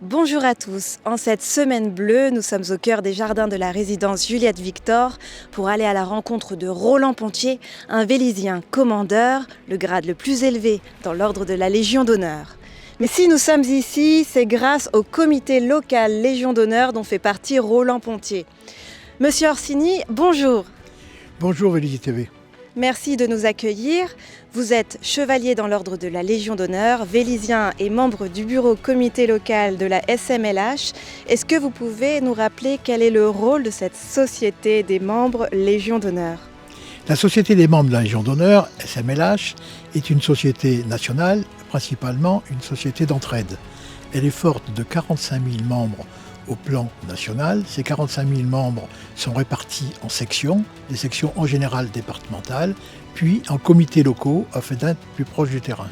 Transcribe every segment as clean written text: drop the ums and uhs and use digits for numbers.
Bonjour à tous. En cette semaine bleue, nous sommes au cœur des jardins de la résidence Juliette Victor pour aller à la rencontre de Roland Pontier, un Vélisien commandeur, le grade le plus élevé dans l'ordre de la Légion d'honneur. Mais si nous sommes ici, c'est grâce au comité local Légion d'honneur dont fait partie Roland Pontier. Monsieur Orsini, bonjour. Bonjour Vélizy TV. Merci de nous accueillir. Vous êtes chevalier dans l'ordre de la Légion d'honneur, vélisien et membre du bureau comité local de la SMLH. Est-ce que vous pouvez nous rappeler quel est le rôle de cette société des membres Légion d'honneur ? La Société des membres de la Légion d'honneur, SMLH, est une société nationale, principalement une société d'entraide. Elle est forte de 45 000 membres au plan national. Ces 45 000 membres sont répartis en sections, des sections en général départementales, puis en comités locaux afin d'être plus proche du terrain.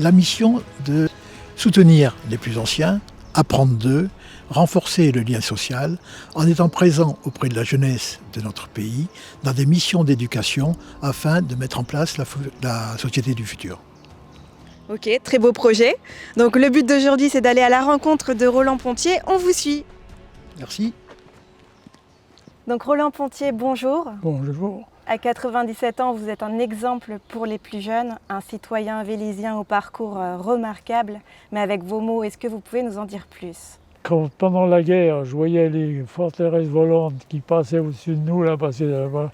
La mission de soutenir les plus anciens, apprendre d'eux, renforcer le lien social en étant présent auprès de la jeunesse de notre pays dans des missions d'éducation afin de mettre en place la société du futur. Ok, très beau projet. Donc le but d'aujourd'hui, c'est d'aller à la rencontre de Roland Pontier. On vous suit. Merci. Donc Roland Pontier, bonjour. Bonjour. À 97 ans, vous êtes un exemple pour les plus jeunes, un citoyen vélisien au parcours remarquable. Mais avec vos mots, est-ce que vous pouvez nous en dire plus ? Quand, pendant la guerre, je voyais les forteresses volantes qui passaient au-dessus de nous, là, parce que là-bas,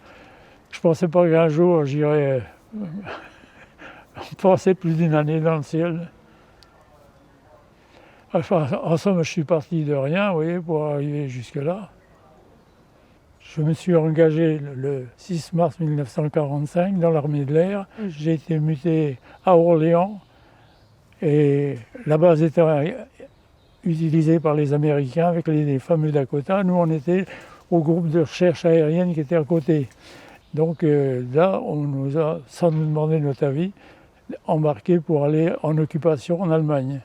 je ne pensais pas qu'un jour j'irais passer plus d'une année dans le ciel. Enfin, en somme, je suis parti de rien, vous voyez, pour arriver jusque-là. Je me suis engagé le 6 mars 1945 dans l'armée de l'air. J'ai été muté à Orléans et la base était utilisée par les Américains avec les fameux Dakota. Nous, on était au groupe de recherche aérienne qui était à côté. Donc là, on nous a, sans nous demander notre avis, embarqués pour aller en occupation en Allemagne.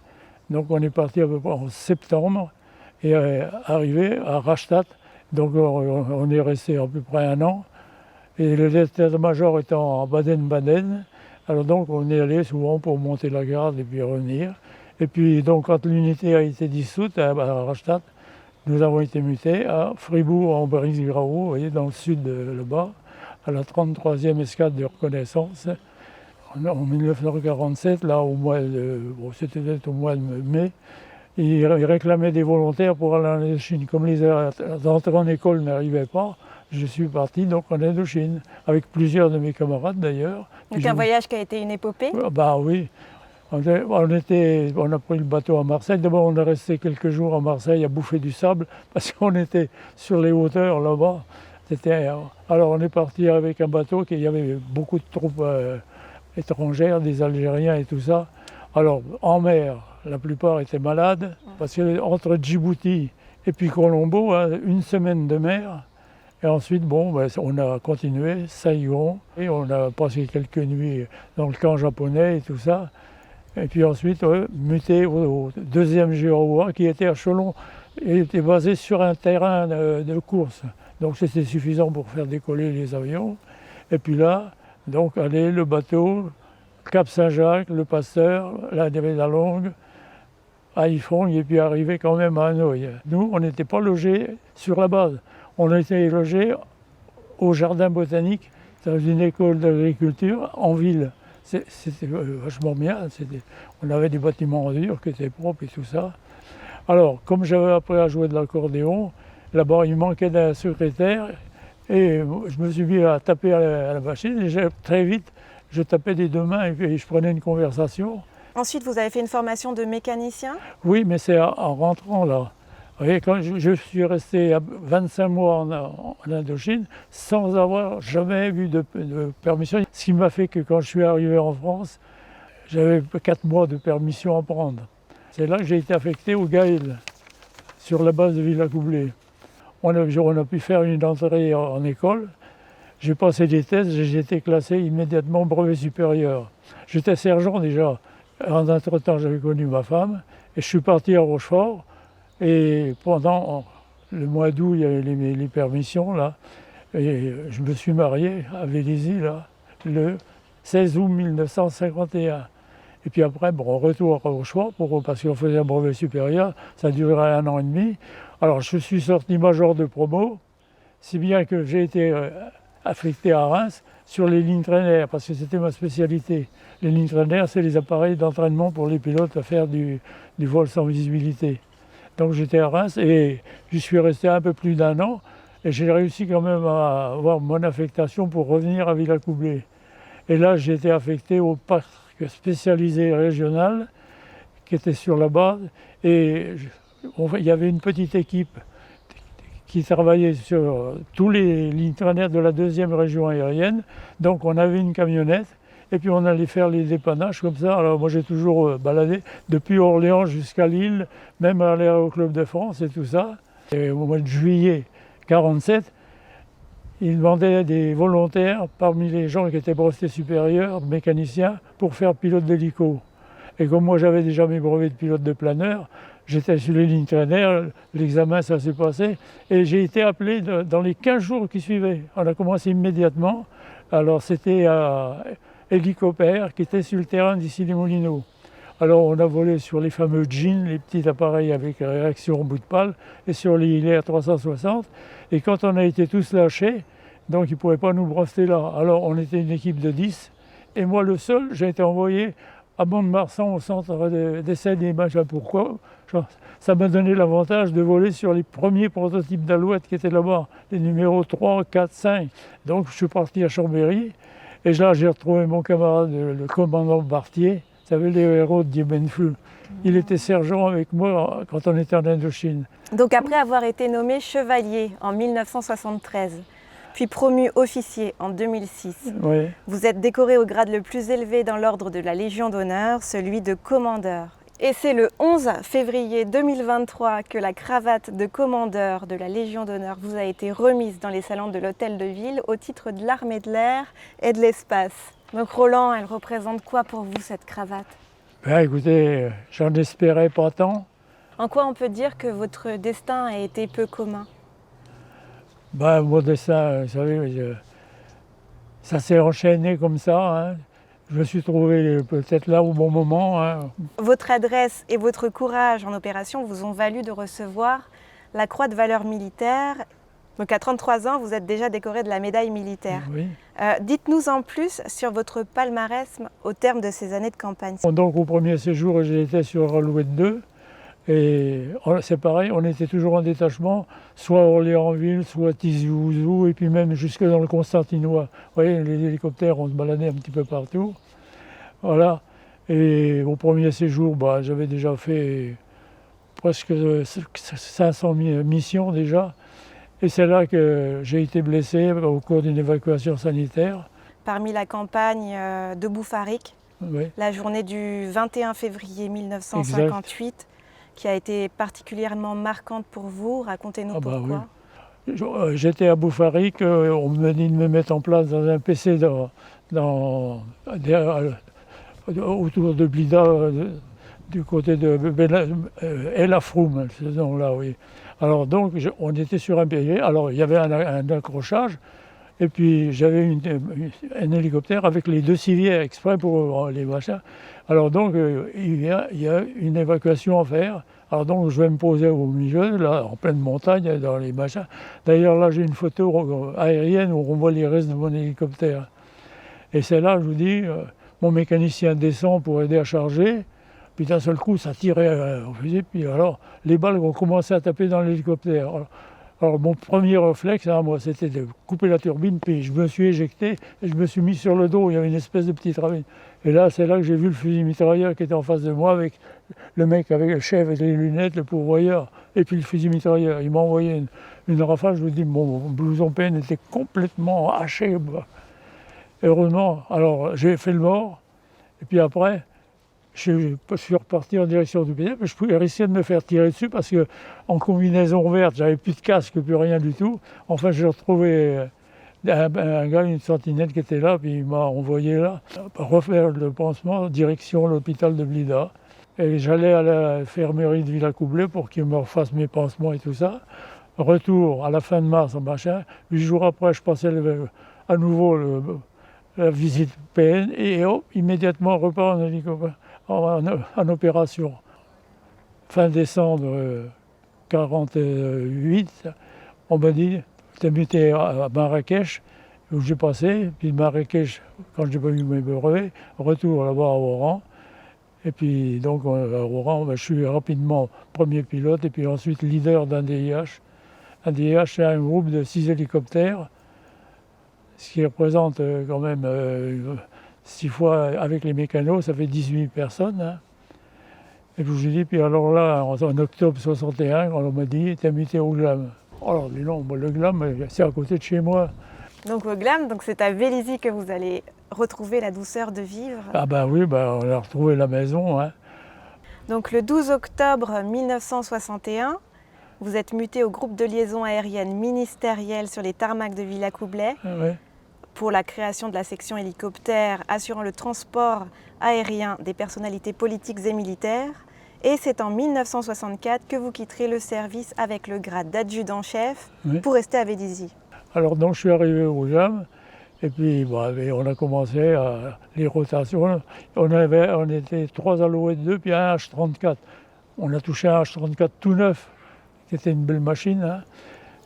Donc on est parti à peu près en septembre et arrivé à Rastatt. Donc on est resté à peu près un an. Et le état-major étant en Baden-Baden, alors donc on est allé souvent pour monter la garde et puis revenir. Et puis donc quand l'unité a été dissoute à Rastatt, nous avons été mutés à Fribourg-en-Brisgau, vous voyez, dans le sud là-bas, à la 33e escadre de reconnaissance. En 1947, là, c'était peut-être au mois de mai, ils réclamaient des volontaires pour aller en Indochine. Comme les entrées en école n'arrivaient pas, je suis parti donc en Indochine, avec plusieurs de mes camarades d'ailleurs. Donc un voyage qui a été une épopée ? Bah oui. On a pris le bateau à Marseille. D'abord, on est resté quelques jours à Marseille à bouffer du sable, parce qu'on était sur les hauteurs là-bas. Alors on est parti avec un bateau, il y avait beaucoup de troupes étrangères, des Algériens et tout ça. Alors, en mer, la plupart étaient malades, parce qu'entre Djibouti et puis Colombo, une semaine de mer. Et ensuite, on a continué, Saigon, et on a passé quelques nuits dans le camp japonais et tout ça. Et puis ensuite, muté au 2e GROA, qui était à Cholon, et était basé sur un terrain de course. Donc c'était suffisant pour faire décoller les avions. Et puis là, donc, allez, le bateau, Cap Saint-Jacques, le Pasteur, la Longue, à Haiphong, et puis arrivé quand même à Hanoï. Nous, on n'était pas logés sur la base. On était logés au jardin botanique, dans une école d'agriculture, en ville. C'était vachement bien. On avait des bâtiments en dur qui étaient propres et tout ça. Alors, comme j'avais appris à jouer de l'accordéon, là-bas, il manquait d'un secrétaire. Et je me suis mis à taper à la machine et très vite, je tapais des deux mains et puis je prenais une conversation. Ensuite, vous avez fait une formation de mécanicien ? Oui, mais c'est en rentrant là. Vous voyez, quand je suis resté 25 mois en Indochine sans avoir jamais eu de permission. Ce qui m'a fait que quand je suis arrivé en France, j'avais 4 mois de permission à prendre. C'est là que j'ai été affecté au GAEL, sur la base de Villacoublay. On a pu faire une entrée en école. J'ai passé des tests, j'ai été classé immédiatement brevet supérieur. J'étais sergent déjà. En entre-temps, j'avais connu ma femme et je suis parti à Rochefort. Et pendant le mois d'août, il y avait les permissions là. Et je me suis marié à Vélizy là, le 16 août 1951. Et puis après, bon, retour au choix, parce qu'on faisait un brevet supérieur, ça durait 1 an et demi. Alors je suis sorti major de promo, si bien que j'ai été affecté à Reims sur les lignes traînaires, parce que c'était ma spécialité. Les lignes traînaires, c'est les appareils d'entraînement pour les pilotes à faire du vol sans visibilité. Donc j'étais à Reims et j'y suis resté un peu plus d'1 an, et j'ai réussi quand même à avoir mon affectation pour revenir à Villacoublay. Et là, j'ai été affecté au parc spécialisé régional qui était sur la base, et il y avait une petite équipe qui travaillait sur tous les lignes traînaires de la 2e région aérienne. Donc on avait une camionnette et puis on allait faire les dépannages comme ça. Alors moi j'ai toujours baladé depuis Orléans jusqu'à Lille, même aller au Club de France et tout ça. Et au mois de juillet 1947, ils demandaient des volontaires parmi les gens qui étaient brevetés supérieurs, mécaniciens, pour faire pilote d'hélico. Et comme moi j'avais déjà mes brevets de pilote de planeur, j'étais sur les lignes traînaires, l'examen ça s'est passé, et j'ai été appelé dans les 15 jours qui suivaient. On a commencé immédiatement. Alors c'était à Hélicopère qui était sur le terrain d'ici les Moulineaux. Alors on a volé sur les fameux jeans, les petits appareils avec réaction au bout de pale, et sur les Hilaire 360. Et quand on a été tous lâchés, donc ils ne pouvaient pas nous breveter là. Alors on était une équipe de 10, et moi le seul, j'ai été envoyé à Mont-de-Marsan au centre d'essai des machins. Pourquoi? Ça m'a donné l'avantage de voler sur les premiers prototypes d'Alouette qui étaient là-bas, les numéros 3, 4, 5. Donc je suis parti à Chambéry, et là j'ai retrouvé mon camarade, le commandant Bartier, vous savez, les héros de Diebenflug. Il était sergent avec moi quand on était en Indochine. Donc après avoir été nommé chevalier en 1973, puis promu officier en 2006, Oui. vous êtes décoré au grade le plus élevé dans l'ordre de la Légion d'honneur, celui de commandeur. Et c'est le 11 février 2023 que la cravate de commandeur de la Légion d'honneur vous a été remise dans les salons de l'Hôtel de Ville au titre de l'armée de l'air et de l'espace. Donc Roland, elle représente quoi pour vous cette cravate? Ben, écoutez, j'en espérais pas tant. En quoi on peut dire que votre destin a été peu commun? Ben, mon destin, vous savez, ça s'est enchaîné comme ça. Hein. Je me suis trouvé peut-être là au bon moment. Hein. Votre adresse et votre courage en opération vous ont valu de recevoir la Croix de valeur militaire. Donc à 33 ans, vous êtes déjà décoré de la médaille militaire. Oui. Dites-nous en plus sur votre palmarès au terme de ces années de campagne. Donc au premier séjour, j'étais sur Alouette 2. Et c'est pareil, on était toujours en détachement, soit à Orléansville, soit à Tizi-Ouzou, et puis même jusque dans le Constantinois. Vous voyez, les hélicoptères, on se baladait un petit peu partout. Voilà. Et au premier séjour, bah, j'avais déjà fait presque 500 missions déjà. Et c'est là que j'ai été blessé au cours d'une évacuation sanitaire. Parmi la campagne de Bouffaric, Oui. la journée du 21 février 1958, exact, qui a été particulièrement marquante pour vous. Racontez-nous pourquoi. Oui. J'étais à Bouffaric, on me dit de me mettre en place dans un PC autour de Blida, du côté de El Afroum, ce nom-là, oui. Alors donc, on était sur un PC, alors il y avait un accrochage, et puis j'avais un hélicoptère avec les 2 civières exprès pour les machins. Alors donc, il y a une évacuation à faire. Alors donc, je vais me poser au milieu, là, en pleine montagne, dans les machins. D'ailleurs, là, j'ai une photo aérienne où on voit les restes de mon hélicoptère. Et c'est là, je vous dis, mon mécanicien descend pour aider à charger. Puis d'un seul coup, ça tirait au fusil. Puis alors, les balles ont commencé à taper dans l'hélicoptère. Alors mon premier réflexe, moi, c'était de couper la turbine, puis je me suis éjecté et je me suis mis sur le dos. Il y avait une espèce de petite ravine. Et là, c'est là que j'ai vu le fusil mitrailleur qui était en face de moi, avec le mec avec le chef et les lunettes, le pourvoyeur, et puis le fusil mitrailleur. Il m'a envoyé une rafale. Je vous dis, mon blouson peine était complètement haché. Heureusement, alors j'ai fait le mort, et puis après, je suis reparti en direction du PD, mais je pouvais risquer de me faire tirer dessus parce qu'en combinaison verte, j'avais plus de casque, plus rien du tout. Enfin, j'ai retrouvé un gars, une sentinelle qui était là, puis il m'a envoyé là, refaire le pansement, direction l'hôpital de Blida. Et j'allais à la infirmerie de Villacoublay pour qu'ils me refassent mes pansements et tout ça. Retour à la fin de mars, machin. 8 jours après, je passais à nouveau la visite PN et hop, immédiatement repart en hélicoptère. en opération. Fin décembre 1948, on m'a dit, t'es muté à Marrakech, où j'ai passé, puis Marrakech, quand j'ai pas eu mes brevets, retour là-bas à Oran. Et puis donc à Oran, je suis rapidement premier pilote et puis ensuite leader d'un DIH. Un DIH, c'est un groupe de 6 hélicoptères, ce qui représente quand même 6 fois avec les mécanos, ça fait 18 personnes. Hein. Et puis je dis, puis alors là, en octobre 61, on m'a dit, t'es muté au GLAM. Alors dis non, le GLAM, c'est à côté de chez moi. Donc au GLAM, c'est à Vélizy que vous allez retrouver la douceur de vivre. Ah ben oui, on a retrouvé la maison. Hein. Donc le 12 octobre 1961, vous êtes muté au groupe de liaison aérienne ministérielle sur les tarmacs de Villacoublay Ouais. pour la création de la section hélicoptère assurant le transport aérien des personnalités politiques et militaires. Et c'est en 1964 que vous quitterez le service avec le grade d'adjudant-chef pour rester à Vélizy. Alors donc je suis arrivé au GLAM et puis on a commencé les rotations. On était 3 Alouettes 2 puis un H-34. On a touché un H-34 tout neuf, qui était une belle machine. Hein.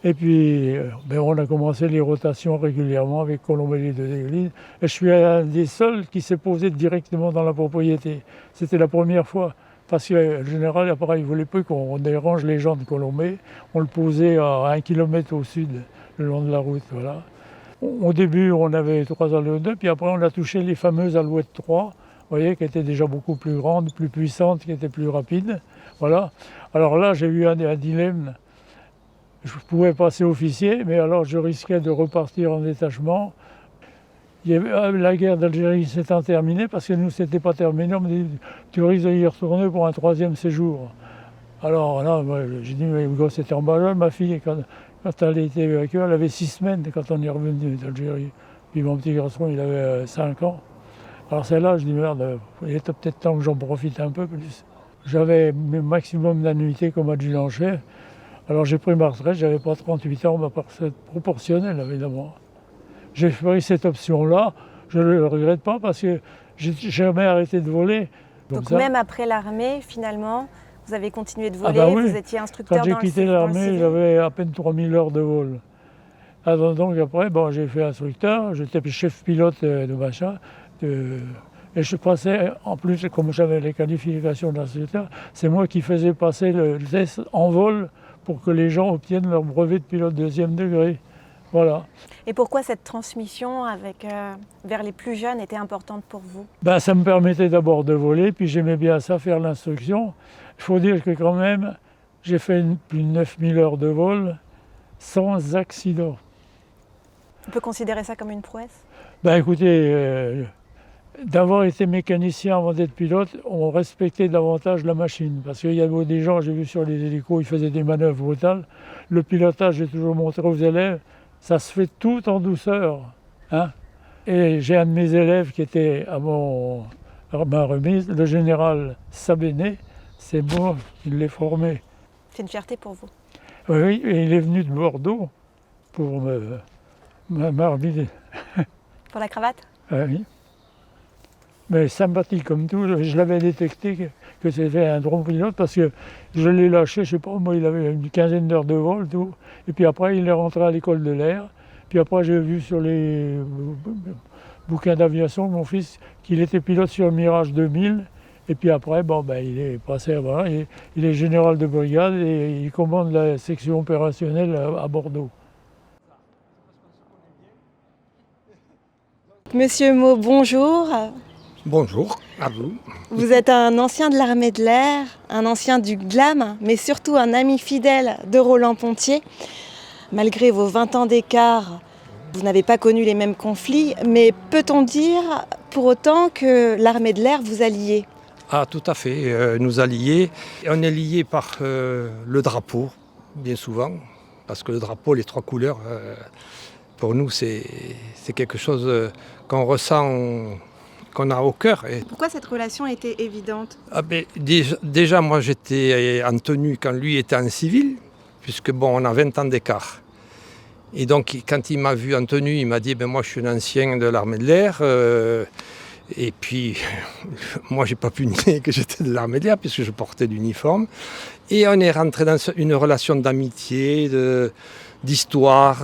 Et puis on a commencé les rotations régulièrement avec Colombelli de l'Église. Et je suis un des seuls qui s'est posé directement dans la propriété. C'était la première fois. Parce qu'en général, il ne voulait plus qu'on dérange les gens de Colombey. On le posait à 1 kilomètre au sud, le long de la route. Voilà. Au début, on avait 3 Alouettes 2, puis après, on a touché les fameuses Alouettes 3, vous voyez, qui étaient déjà beaucoup plus grandes, plus puissantes, qui étaient plus rapides. Voilà. Alors là, j'ai eu un dilemme. Je pouvais passer officier, mais alors je risquais de repartir en détachement. La guerre d'Algérie s'étant terminée, parce que nous, ce n'était pas terminé, on me dit tu risques d'y retourner pour un 3e séjour. Alors là, j'ai dit, mais le gosse était en bas, ma fille, quand elle était avec eux, elle avait 6 semaines quand on est revenu d'Algérie. Puis mon petit garçon, il avait 5 ans. Alors celle-là, je dis, merde, il était peut-être temps que j'en profite un peu plus. J'avais le maximum d'annuités comme adjudant-chef. Alors j'ai pris ma retraite, j'avais pas 38 ans, ma retraite proportionnelle évidemment. J'ai pris cette option-là, je ne le regrette pas parce que j'ai jamais arrêté de voler. Donc même après l'armée, finalement, vous avez continué de voler, oui. Vous étiez instructeur dans le civil. Quand j'ai quitté l'armée, j'avais à peine 3000 heures de vol. Alors donc après, j'ai fait instructeur, j'étais chef pilote de machin. Et je passais, en plus, comme j'avais les qualifications d'instructeur, c'est moi qui faisais passer le test en vol pour que les gens obtiennent leur brevet de pilote 2e degré. Voilà. Et pourquoi cette transmission vers les plus jeunes était importante pour vous ? Ça me permettait d'abord de voler, puis j'aimais bien ça, faire l'instruction. Il faut dire que quand même, j'ai fait plus de 9000 heures de vol sans accident. On peut considérer ça comme une prouesse ? Écoutez, d'avoir été mécanicien avant d'être pilote, on respectait davantage la machine. Parce qu'il y avait des gens, j'ai vu sur les hélicos, ils faisaient des manœuvres brutales. Le pilotage, j'ai toujours montré aux élèves, ça se fait tout en douceur. Hein. Et j'ai un de mes élèves qui était à ma remise, le général Sabéné, c'est moi qui l'ai formé. C'est une fierté pour vous ? Oui, et il est venu de Bordeaux pour m'arbiser. Pour la cravate ? Oui. Mais sympathique comme tout, je l'avais détecté que c'était un drone pilote parce que je l'ai lâché, je sais pas, moi il avait une quinzaine d'heures de vol, tout. Et puis après il est rentré à l'école de l'air. Puis après j'ai vu sur les bouquins d'aviation de mon fils qu'il était pilote sur le Mirage 2000. Et puis après, il est passé, voilà, il est général de brigade et il commande la section opérationnelle à Bordeaux. Monsieur Meaux, bonjour. Bonjour, à vous. Vous êtes un ancien de l'armée de l'air, un ancien du GLAM, mais surtout un ami fidèle de Roland-Pontier. Malgré vos 20 ans d'écart, vous n'avez pas connu les mêmes conflits, mais peut-on dire pour autant que l'armée de l'air vous a liés ? Ah, tout à fait, nous a liés. On est liés par le drapeau, bien souvent, parce que le drapeau, les 3 couleurs, pour nous, c'est quelque chose qu'on ressent, qu'on a au cœur. Pourquoi cette relation était évidente ? Déjà, moi, j'étais en tenue quand lui était en civil, puisque on a 20 ans d'écart. Et donc, quand il m'a vu en tenue, il m'a dit, moi, je suis un ancien de l'armée de l'air. Et puis, moi, j'ai pas pu nier que j'étais de l'armée de l'air puisque je portais l'uniforme. Et on est rentré dans une relation d'amitié, d'histoire.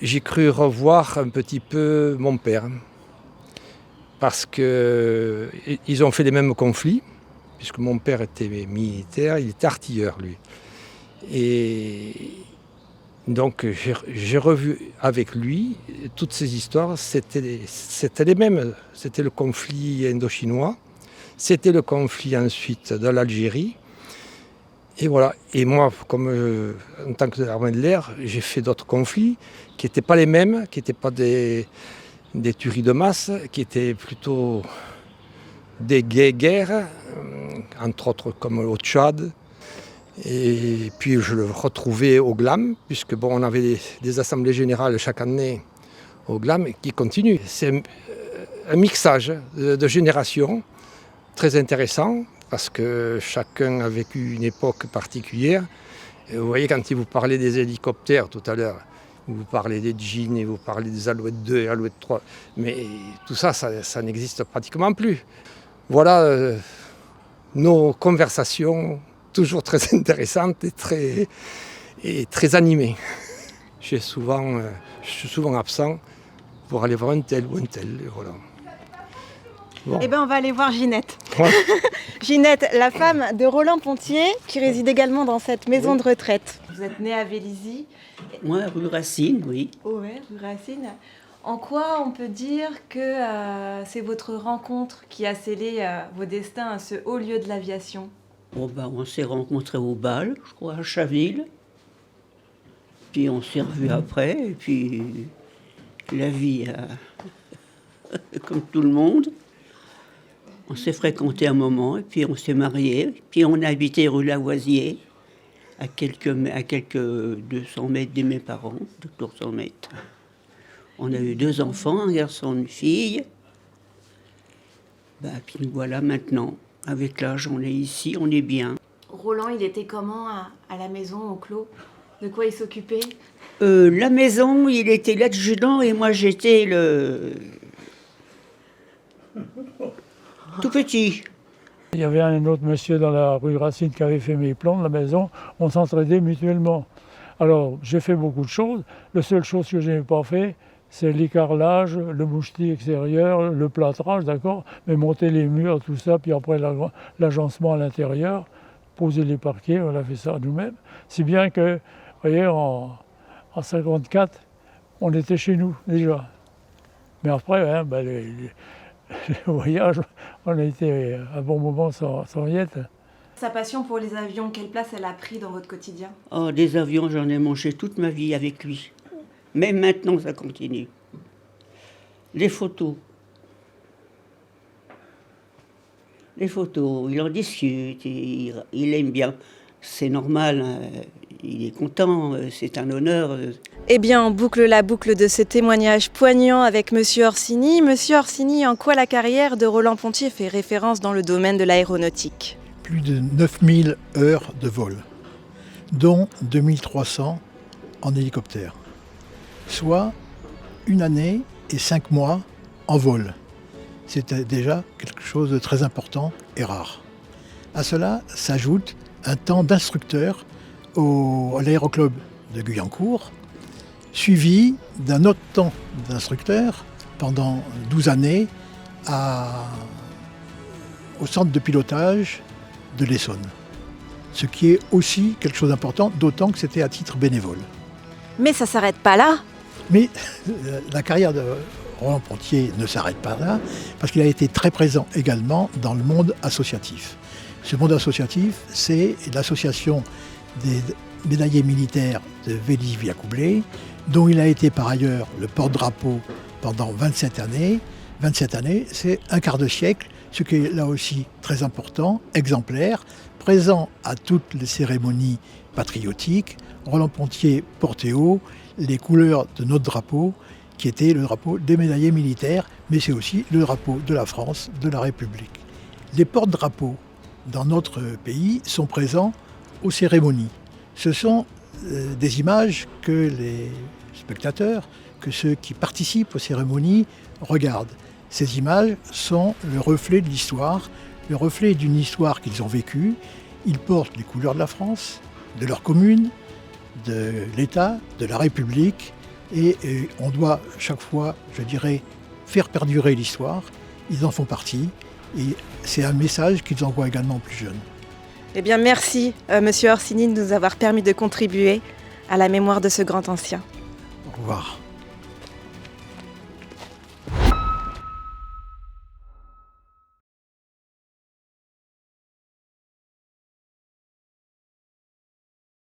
J'ai cru revoir un petit peu mon père. Parce qu'ils ont fait les mêmes conflits, puisque mon père était militaire, il était artilleur, lui. Et donc, j'ai revu avec lui toutes ces histoires, c'était les mêmes. C'était le conflit indo-chinois, c'était le conflit ensuite de l'Algérie. Et voilà. Et moi, comme en tant que armée de l'air, j'ai fait d'autres conflits qui n'étaient pas les mêmes, qui n'étaient pas des tueries de masse, qui étaient plutôt des guerres, entre autres comme au Tchad. Et puis je le retrouvais au GLAM, puisque on avait des assemblées générales chaque année au GLAM qui continuent. C'est un mixage de générations très intéressant, parce que chacun a vécu une époque particulière. Et vous voyez, quand il vous parlait des hélicoptères tout à l'heure, vous parlez des jeans et vous parlez des Alouettes 2 et Alouettes 3, mais tout ça, ça n'existe pratiquement plus. Voilà nos conversations, toujours très intéressantes et très animées. Je suis souvent absent pour aller voir un tel ou un tel. Et voilà. Bon. Eh bien, on va aller voir Ginette. Ouais. Ginette, la femme de Roland Pontier, qui réside également dans cette maison de retraite. Vous êtes née à Vélizy. Moi, rue Racine, oui. Oh ouais, rue Racine. En quoi on peut dire que c'est votre rencontre qui a scellé vos destins à ce haut lieu de l'aviation ? On s'est rencontrés au bal, je crois, à Chaville. Puis on s'est revus après, et puis la vie, comme tout le monde. On s'est fréquenté un moment, et puis on s'est mariés. Puis on a habité rue Lavoisier, à quelques 200 mètres de mes parents, 200 mètres. On a eu 2 enfants, un garçon et une fille. Puis nous voilà maintenant. Avec l'âge, on est ici, on est bien. Roland, il était comment à la maison, au clos ? De quoi il s'occupait ? La maison, il était l'adjudant et moi j'étais le... tout petit. Il y avait un autre monsieur dans la rue Racine qui avait fait mes plans de la maison. On s'entraidait mutuellement. Alors, j'ai fait beaucoup de choses. La seule chose que je n'ai pas fait, c'est l'écarlage, le mouchetis extérieur, le plâtrage, d'accord, mais monter les murs, tout ça, puis après l'agencement à l'intérieur, poser les parquets, on a fait ça nous-mêmes. Si bien que, vous voyez, en 54, on était chez nous déjà. Mais après, les voyages, on a été un bon moment sans y être. Sa passion pour les avions, quelle place elle a pris dans votre quotidien ? Oh, des avions, j'en ai mangé toute ma vie avec lui. Même maintenant, ça continue. Les photos. Il en discute, il aime bien. C'est normal, hein. Il est content, c'est un honneur. Eh bien, on boucle la boucle de ce témoignage poignant avec Monsieur Orsini. Monsieur Orsini, en quoi la carrière de Roland Pontier fait référence dans le domaine de l'aéronautique ? Plus de 9000 heures de vol, dont 2300 en hélicoptère. Soit 1 année et 5 mois en vol. C'était déjà quelque chose de très important et rare. À cela s'ajoute un temps d'instructeur à l'aéroclub de Guyancourt, suivi d'un autre temps d'instructeur pendant 12 années au centre de pilotage de l'Essonne. Ce qui est aussi quelque chose d'important, d'autant que c'était à titre bénévole. Mais ça ne s'arrête pas là. Mais la carrière de Roland Pontier ne s'arrête pas là, parce qu'il a été très présent également dans le monde associatif. Ce monde associatif, c'est l'association des médaillés militaires de Vélizy-Villacoublay, dont il a été par ailleurs le porte-drapeau pendant 27 années. 27 années, c'est un quart de siècle, ce qui est là aussi très important, exemplaire, présent à toutes les cérémonies patriotiques. Roland Pontier portait haut les couleurs de notre drapeau, qui était le drapeau des médaillés militaires, mais c'est aussi le drapeau de la France, de la République. Les porte-drapeaux dans notre pays sont présents aux cérémonies. Ce sont des images que les spectateurs, que ceux qui participent aux cérémonies regardent. Ces images sont le reflet de l'histoire, le reflet d'une histoire qu'ils ont vécue. Ils portent les couleurs de la France, de leur commune, de l'État, de la République. Et on doit chaque fois, je dirais, faire perdurer l'histoire. Ils en font partie et c'est un message qu'ils envoient également aux plus jeunes. Eh bien, merci, Monsieur Orsini, de nous avoir permis de contribuer à la mémoire de ce grand ancien. Au revoir.